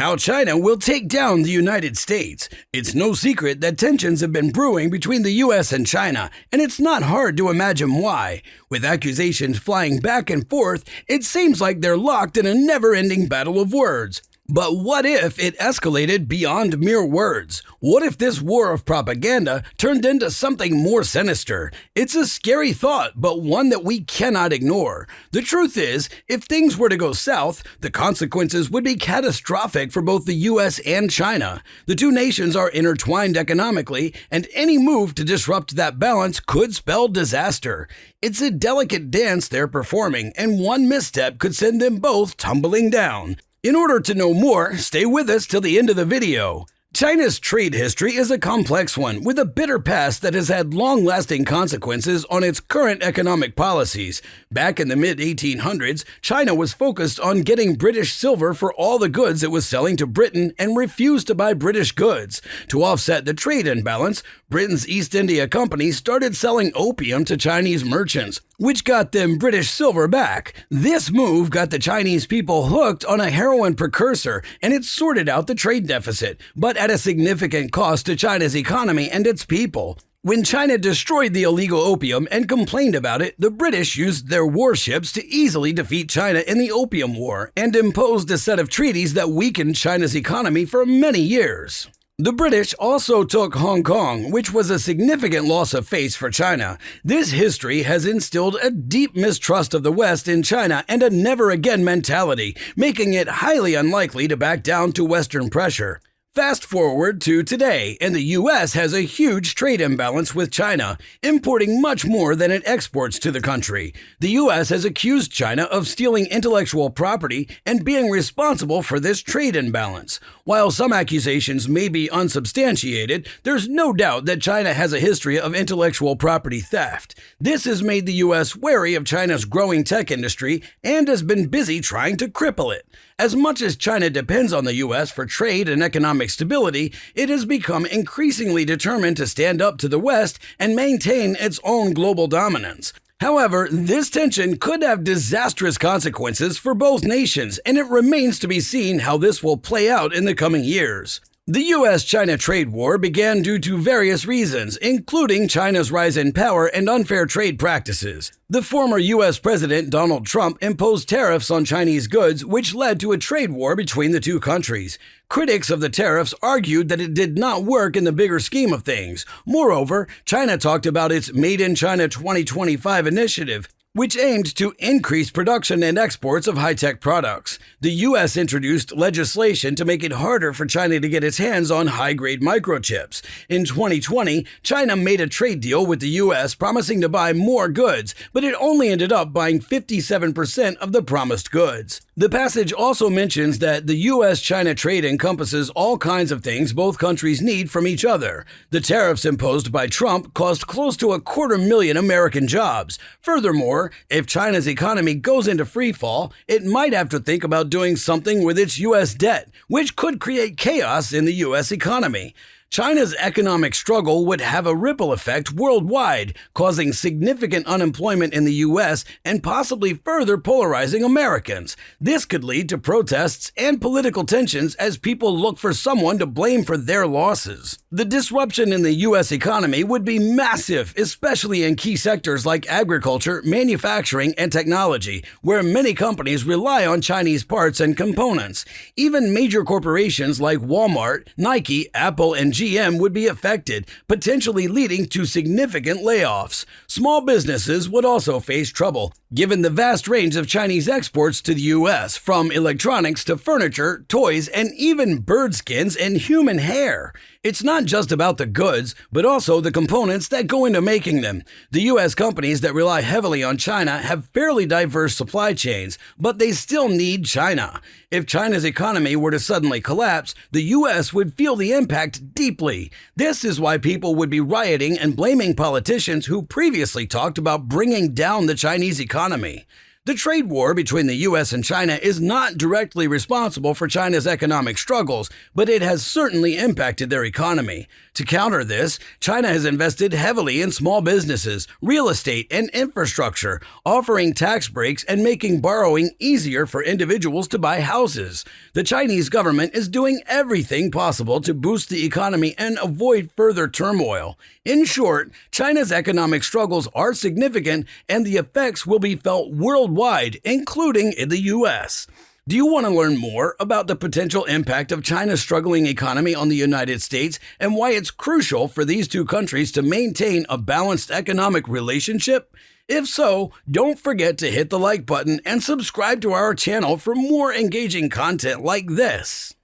How China will take down the United States. It's no secret that tensions have been brewing between the US and China, and it's not hard to imagine why. With accusations flying back and forth, it seems like they're locked in a never-ending battle of words. But what if it escalated beyond mere words? What if this war of propaganda turned into something more sinister? It's a scary thought, but one that we cannot ignore. The truth is, if things were to go south, the consequences would be catastrophic for both the US and China. The two nations are intertwined economically, and any move to disrupt that balance could spell disaster. It's a delicate dance they're performing, and one misstep could send them both tumbling down. In order to know more, stay with us till the end of the video. China's trade history is a complex one, with a bitter past that has had long-lasting consequences on its current economic policies. Back in the mid-1800s, China was focused on getting British silver for all the goods it was selling to Britain and refused to buy British goods. To offset the trade imbalance, Britain's East India Company started selling opium to Chinese merchants, which got them British silver back. This move got the Chinese people hooked on a heroin precursor, and it sorted out the trade deficit, but at a significant cost to China's economy and its people. When China destroyed the illegal opium and complained about it, the British used their warships to easily defeat China in the Opium War and imposed a set of treaties that weakened China's economy for many years. The British also took Hong Kong, which was a significant loss of face for China. This history has instilled a deep mistrust of the West in China and a never-again mentality, making it highly unlikely to back down to Western pressure. Fast forward to today, and the U.S. has a huge trade imbalance with China, importing much more than it exports to the country. The U.S. has accused China of stealing intellectual property and being responsible for this trade imbalance. While some accusations may be unsubstantiated, there's no doubt that China has a history of intellectual property theft. This has made the U.S. wary of China's growing tech industry and has been busy trying to cripple it. As much as China depends on the U.S. for trade and economic stability, it has become increasingly determined to stand up to the West and maintain its own global dominance. However, this tension could have disastrous consequences for both nations, and it remains to be seen how this will play out in the coming years. The U.S.-China trade war began due to various reasons, including China's rise in power and unfair trade practices. The former U.S. President Donald Trump imposed tariffs on Chinese goods, which led to a trade war between the two countries. Critics of the tariffs argued that it did not work in the bigger scheme of things. Moreover, China talked about its Made in China 2025 initiative, which aimed to increase production and exports of high-tech products. The U.S. introduced legislation to make it harder for China to get its hands on high-grade microchips. In 2020, China made a trade deal with the U.S. promising to buy more goods, but it only ended up buying 57% of the promised goods. The passage also mentions that the U.S.-China trade encompasses all kinds of things both countries need from each other. The tariffs imposed by Trump cost close to 250,000 American jobs. Furthermore, if China's economy goes into freefall, it might have to think about doing something with its U.S. debt, which could create chaos in the U.S. economy. China's economic struggle would have a ripple effect worldwide, causing significant unemployment in the U.S. and possibly further polarizing Americans. This could lead to protests and political tensions as people look for someone to blame for their losses. The disruption in the U.S. economy would be massive, especially in key sectors like agriculture, manufacturing, and technology, where many companies rely on Chinese parts and components. Even major corporations like Walmart, Nike, Apple, and GM would be affected, potentially leading to significant layoffs. Small businesses would also face trouble, given the vast range of Chinese exports to the U.S., from electronics to furniture, toys, and even bird skins and human hair. It's not just about the goods, but also the components that go into making them. The U.S. companies that rely heavily on China have fairly diverse supply chains, but they still need China. If China's economy were to suddenly collapse, the U.S. would feel the impact deeply. This is why people would be rioting and blaming politicians who previously talked about bringing down the Chinese economy. The trade war between the US and China is not directly responsible for China's economic struggles, but it has certainly impacted their economy. To counter this, China has invested heavily in small businesses, real estate, and infrastructure, offering tax breaks and making borrowing easier for individuals to buy houses. The Chinese government is doing everything possible to boost the economy and avoid further turmoil. In short, China's economic struggles are significant and the effects will be felt worldwide, including in the US. Do you want to learn more about the potential impact of China's struggling economy on the United States and why it's crucial for these two countries to maintain a balanced economic relationship? If so, don't forget to hit the like button and subscribe to our channel for more engaging content like this.